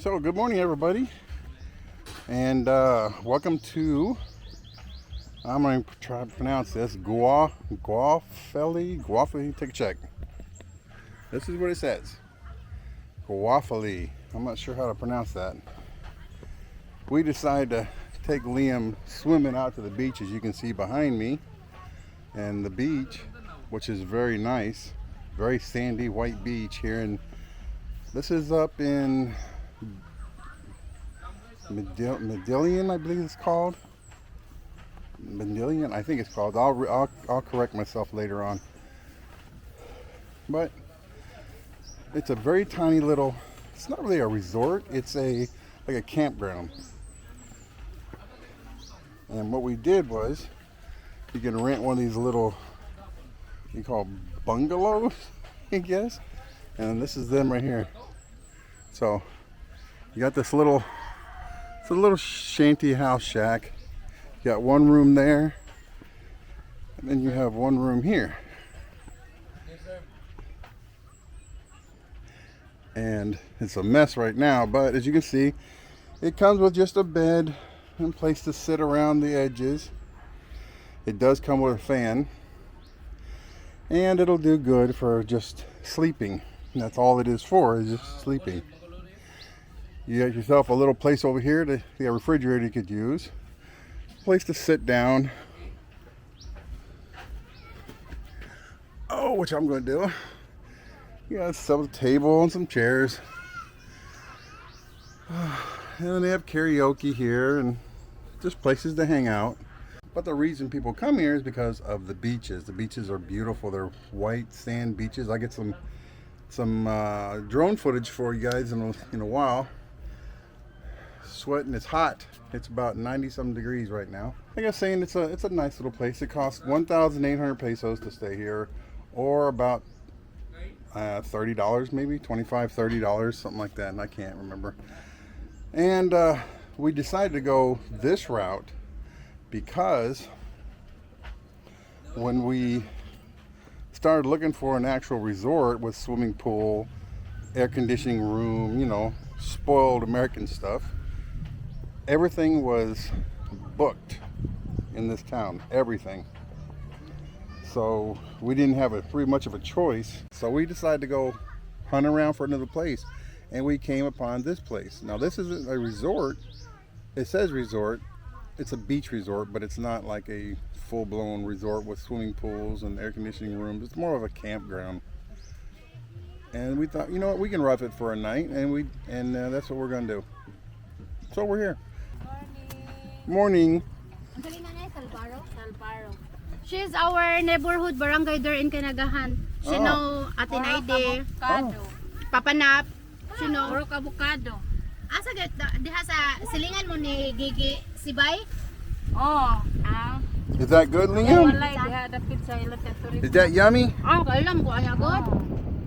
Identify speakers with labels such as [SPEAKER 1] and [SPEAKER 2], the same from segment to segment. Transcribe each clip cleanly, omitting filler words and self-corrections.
[SPEAKER 1] So good morning everybody, and welcome to, I'm going to try to pronounce this, Guafely, take a check. This is what it says, Guafely. I'm not sure how to pronounce that. We decided to take Liam swimming out to the beach, as you can see behind me, and the beach, which is very nice, very sandy white beach here, and this is up in Medellin, I believe it's called. Medellin, I think it's called. I'll correct myself later on. But it's a very tiny little. It's not really a resort. It's like a campground. And what we did was, you can rent one of these little, you call bungalows, I guess. And this is them right here. So you got this little. It's a little shanty house shack. You got one room there, and then you have one room here. And it's a mess right now, but as you can see, it comes with just a bed and place to sit around the edges. It does come with a fan, and it'll do good for just sleeping. And that's all it is for, is just sleeping. You got yourself a little place over here, a refrigerator you could use. Place to sit down. Oh, which I'm going to do. You got some table and some chairs. And then they have karaoke here and just places to hang out. But the reason people come here is because of the beaches. The beaches are beautiful. They're white sand beaches. I get some drone footage for you guys in a while. Sweating, it's hot. It's about 90-some degrees right now. Like I was saying, it's a nice little place. It costs 1,800 pesos to stay here, or about $30, maybe $25-30, something like that, and I can't remember. And we decided to go this route because when we started looking for an actual resort with swimming pool, air conditioning room, spoiled American stuff, everything was booked in this town, everything. So we didn't have pretty much of a choice. So we decided to go hunt around for another place, and we came upon this place. Now this isn't a resort. It says resort. It's a beach resort, but it's not like a full-blown resort with swimming pools and air conditioning rooms. It's more of a campground. And we thought, you know what, we can rough it for a night, and that's what we're gonna do. So we're here. Morning.
[SPEAKER 2] She's our neighborhood barangay there in Kanagahan. She know Atinaide, Papanap, she know Orok Avocado. Asa diha sa silingan mo ni Gigi Sibay?
[SPEAKER 1] Is that good, Liam? Is that yummy?
[SPEAKER 2] Alam ko aya good.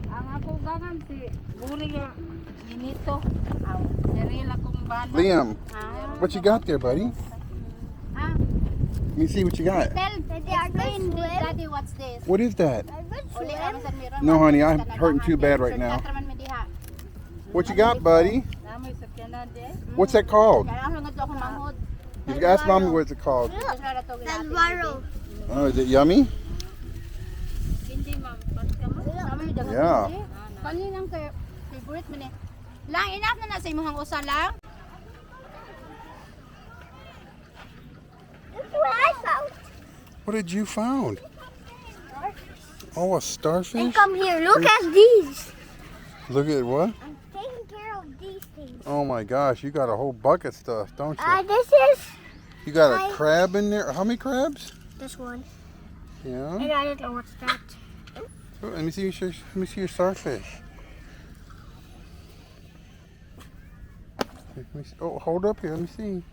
[SPEAKER 3] Ang ako gangan si Buri Minito. Serila kong bana.
[SPEAKER 1] Liam, what you got there, buddy? Let me see what you got.
[SPEAKER 2] Explain Daddy, what's this?
[SPEAKER 1] What is that? No, honey, I'm hurting too bad right now. What you got, buddy? What's that called? You ask mommy what it's called. Oh, is it yummy? Yeah.
[SPEAKER 2] Kaninang favorite mo ni. Lang enough na sa imong usa lang.
[SPEAKER 1] What did you found? Oh, a starfish?
[SPEAKER 4] And come here, look at these.
[SPEAKER 1] Look at what?
[SPEAKER 4] I'm taking care of these things.
[SPEAKER 1] Oh my gosh, you got a whole bucket of stuff, don't you?
[SPEAKER 4] This is...
[SPEAKER 1] You got a crab in there? How many crabs?
[SPEAKER 4] This one.
[SPEAKER 1] Yeah.
[SPEAKER 4] And I don't know what's that.
[SPEAKER 1] Oh, let me see your starfish. Let me see. Oh, hold up here. Let me see.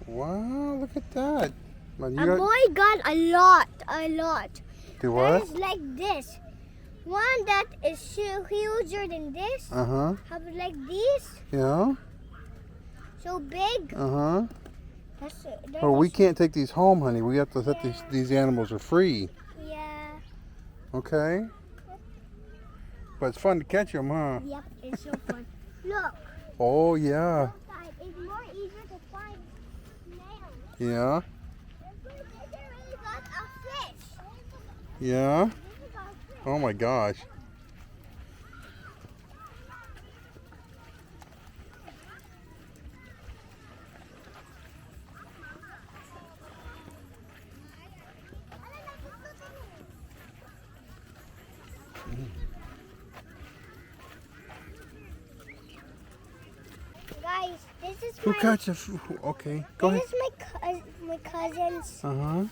[SPEAKER 1] Wow, look at that. Man,
[SPEAKER 4] A boy got a lot.
[SPEAKER 1] Do what?
[SPEAKER 4] It's like this. One that is huger than this.
[SPEAKER 1] Uh-huh.
[SPEAKER 4] Have like this.
[SPEAKER 1] Yeah.
[SPEAKER 4] So big.
[SPEAKER 1] Uh-huh. Oh, we can't take these home, honey. We have to let these animals are free.
[SPEAKER 4] Yeah.
[SPEAKER 1] Okay. But it's fun to catch them, huh?
[SPEAKER 4] Yep, it's so fun. Look.
[SPEAKER 1] Oh, yeah.
[SPEAKER 4] Outside, it's more easier to find snails.
[SPEAKER 1] Yeah.
[SPEAKER 4] There's really lots of fish.
[SPEAKER 1] Yeah. Oh my gosh.
[SPEAKER 4] Guys, this is
[SPEAKER 1] Who
[SPEAKER 4] my
[SPEAKER 1] caught you? Okay, go ahead.
[SPEAKER 4] this is my cousin's
[SPEAKER 1] Uh-huh.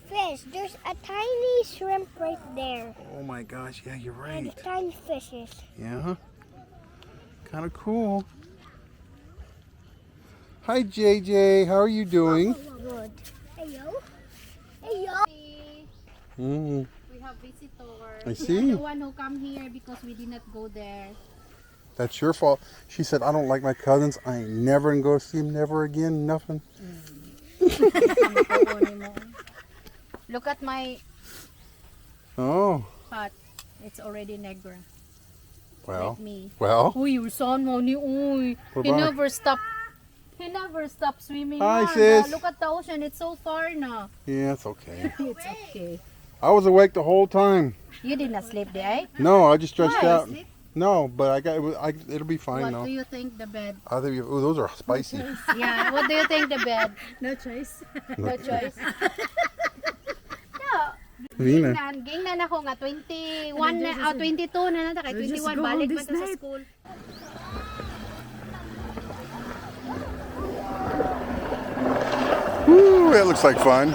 [SPEAKER 4] fish. There's a tiny shrimp right there.
[SPEAKER 1] Oh my gosh, yeah, you're
[SPEAKER 4] And
[SPEAKER 1] right.
[SPEAKER 4] tiny fishes.
[SPEAKER 1] Yeah. Kind of cool. Hi, JJ. How are you doing?
[SPEAKER 4] Good. Heyo. Heyo.
[SPEAKER 1] Mm,
[SPEAKER 2] We have visitors.
[SPEAKER 1] I
[SPEAKER 2] We
[SPEAKER 1] see.
[SPEAKER 2] are the one who come here because we did not go there.
[SPEAKER 1] that's your fault. She said, I don't like my cousins. I ain't never gonna go see them never again. Nothing.
[SPEAKER 2] Look at my
[SPEAKER 1] Oh,
[SPEAKER 2] pot. It's already negra.
[SPEAKER 1] well.
[SPEAKER 2] Like me.
[SPEAKER 1] Well.
[SPEAKER 2] Uy, your son mo ni uy.
[SPEAKER 1] What
[SPEAKER 2] He
[SPEAKER 1] about?
[SPEAKER 2] never stopped. He never stopped swimming.
[SPEAKER 1] Hi,
[SPEAKER 2] na.
[SPEAKER 1] sis.
[SPEAKER 2] Look at the ocean. It's so far na.
[SPEAKER 1] Yeah, it's okay.
[SPEAKER 2] It's okay.
[SPEAKER 1] I was awake the whole time.
[SPEAKER 2] You did not sleep there, eh?
[SPEAKER 1] No, I just stretched
[SPEAKER 2] Why?
[SPEAKER 1] out. No, but I got it. It'll be fine
[SPEAKER 2] What
[SPEAKER 1] now.
[SPEAKER 2] do you think the bed?
[SPEAKER 1] I think. Oh, those are spicy.
[SPEAKER 2] Yeah, what do you think the bed?
[SPEAKER 3] No choice.
[SPEAKER 2] No choice. No.
[SPEAKER 1] Vina.
[SPEAKER 2] Gingnan ako nga 21 na, 22 na nata kay 21
[SPEAKER 3] go
[SPEAKER 2] balik
[SPEAKER 3] home
[SPEAKER 2] pa
[SPEAKER 3] this
[SPEAKER 2] ta sa
[SPEAKER 3] night.
[SPEAKER 2] school.
[SPEAKER 1] Woo, that looks like fun.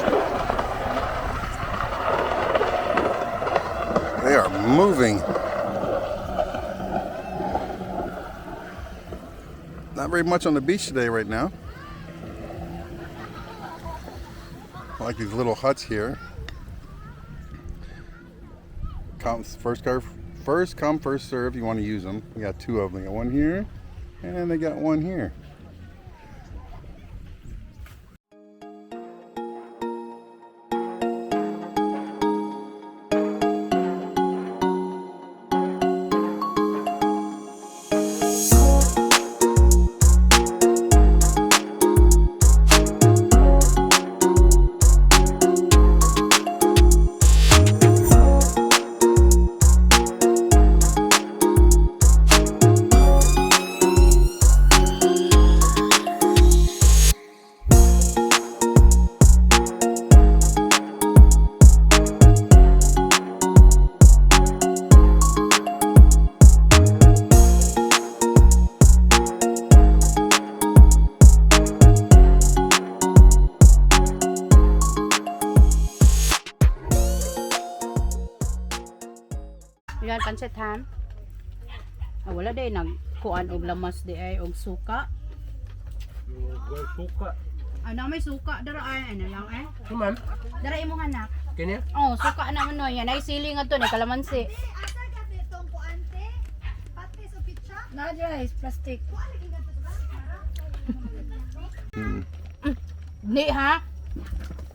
[SPEAKER 1] They are moving. Not very much on the beach today right now. I like these little huts here. First come, first serve. You want to use them. We got two of them. They got one here, and they got one here.
[SPEAKER 2] Yan pancit ham. Ah, wala day nagkuan og lamas di ay og suka.
[SPEAKER 5] Suka.
[SPEAKER 2] Ano may suka dara ay ano lang eh.
[SPEAKER 5] Kuman?
[SPEAKER 2] Dara imong anak.
[SPEAKER 5] Kanya?
[SPEAKER 2] Oh, suka naman no yan ay sili nga to ni kalamansi.
[SPEAKER 3] No choice. Plastic.
[SPEAKER 2] Ni ha.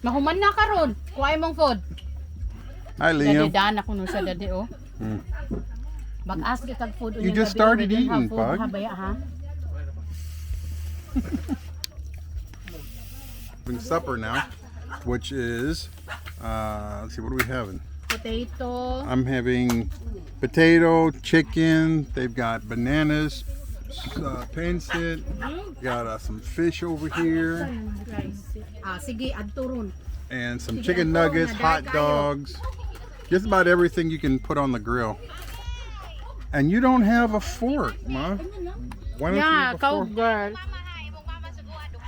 [SPEAKER 2] Mahuman na karon. Kuay mong food.
[SPEAKER 1] Hi,
[SPEAKER 2] Dadi
[SPEAKER 1] Liam.
[SPEAKER 2] dana ko no sa dadi oh.
[SPEAKER 1] Mm.
[SPEAKER 2] Mag-ask kag food
[SPEAKER 1] You
[SPEAKER 2] unyang
[SPEAKER 1] just
[SPEAKER 2] gabi,
[SPEAKER 1] started
[SPEAKER 2] we don't have
[SPEAKER 1] eating,
[SPEAKER 2] food,
[SPEAKER 1] Pug.
[SPEAKER 2] ha, baya, ha?
[SPEAKER 1] Having supper now, which is, let's see, what are we having?
[SPEAKER 2] Potato.
[SPEAKER 1] I'm having potato, chicken. They've got bananas, pancit. Got some fish over here,
[SPEAKER 2] Rice. Ah, sige, adto ron.
[SPEAKER 1] and some chicken nuggets, hot dogs. Just about everything you can put on the grill. And you don't have a fork, Ma. Why don't you
[SPEAKER 2] Yeah,
[SPEAKER 1] have a fork?
[SPEAKER 2] cowgirl.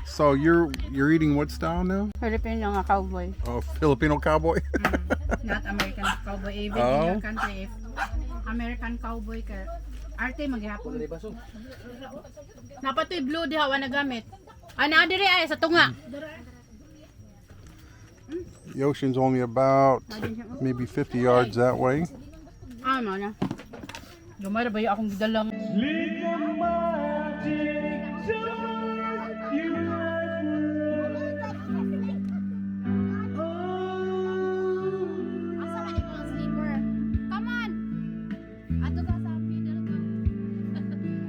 [SPEAKER 1] So you're eating what style now?
[SPEAKER 2] Filipino nga cowboy.
[SPEAKER 1] Oh, Filipino cowboy.
[SPEAKER 2] Not American cowboy. Even
[SPEAKER 1] Oh.
[SPEAKER 2] in your country, if American cowboy ka, arte maghapon. Napatoy blue diha wa nagamit. Ana diri ay sa tunga.
[SPEAKER 1] The ocean's only about maybe 50 yards that way.
[SPEAKER 2] Ano na? Gamay ra ba yung akong gidalang? Asa ka imong sleeper? Come on. Ato ka sa middle ka.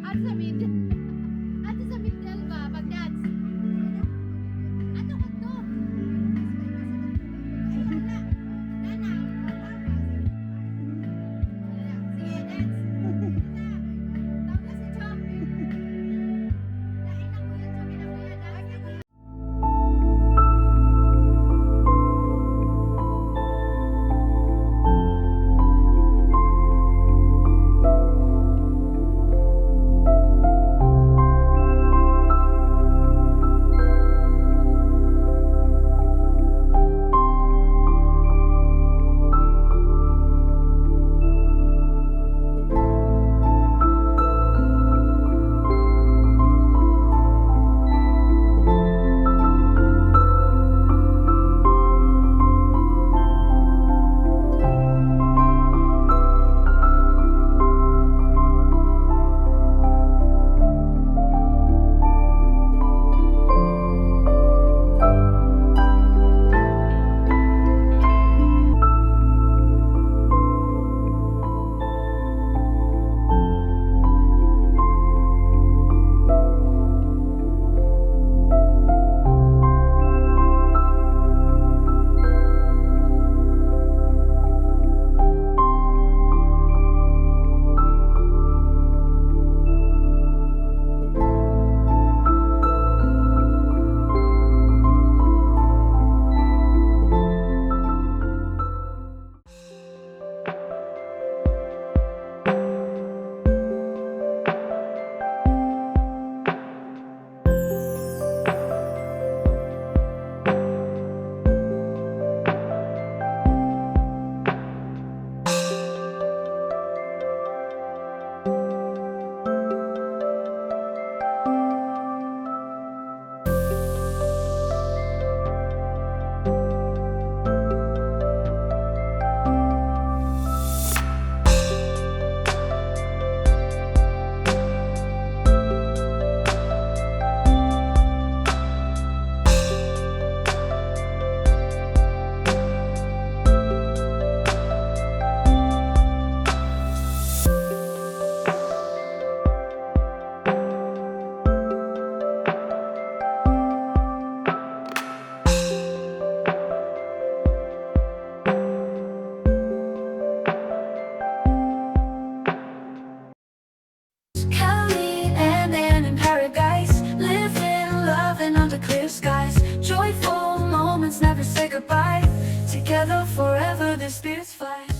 [SPEAKER 2] Ato sa middle.
[SPEAKER 5] Together forever, the spirits fight.